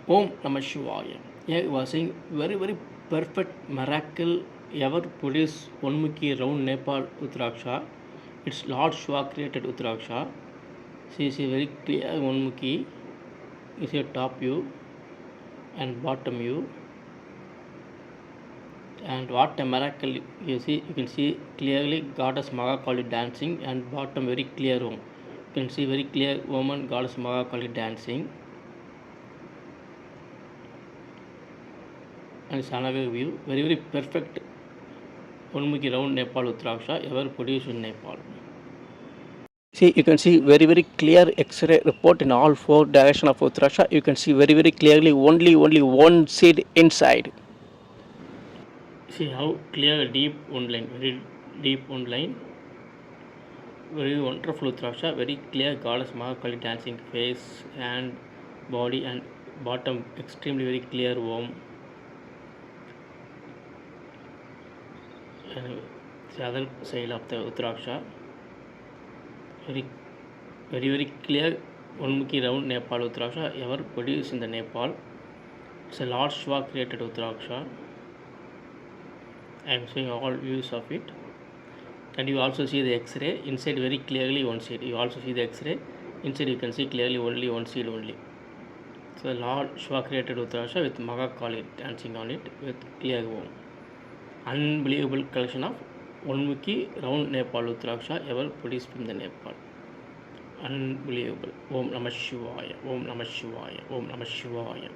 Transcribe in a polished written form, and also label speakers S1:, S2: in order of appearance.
S1: Om Namah Shivaya. Here he was saying very perfect miracle ever produced Onmukhi round Nepal Uttaraksha. It's Lord Shiva created Uttaraksha. See, very clear Onmukhi is a top view and bottom view. And what a miracle you see, you can see clearly Goddess Mahakali dancing, and bottom very clear Om. You can see very clear woman Goddess Mahakali dancing. And it's another view, very perfect Onmukhi round Nepal Uttaraksha ever produced in Nepal. See, you can see very clear X-ray report in all four directions of Uttaraksha. You can see very clearly only one seed inside. See how clear deep one line, very deep one line. Very wonderful Uttaraksha, very clear Goddess Mahakali dancing face and body, and bottom extremely very clear Om. And the other side of the Uttaraksha, very clear Onmukhi round Nepal Uttaraksha ever produced in the Nepal. It's a Lord Shiva created Uttaraksha. I am showing all views of it. And you also see the X-ray inside very clearly one seed. You also see the X-ray inside, you can see clearly only one seed only. So Lord Shiva created Uttaraksha with Mahakali dancing on it with clear Om. Unbelievable collection of Onmukhi round Nepal Uttaraksha ever produced from the Nepal. Unbelievable. Om Namah Shivaya. Om Namah Shivaya. Om Namah Shivaya.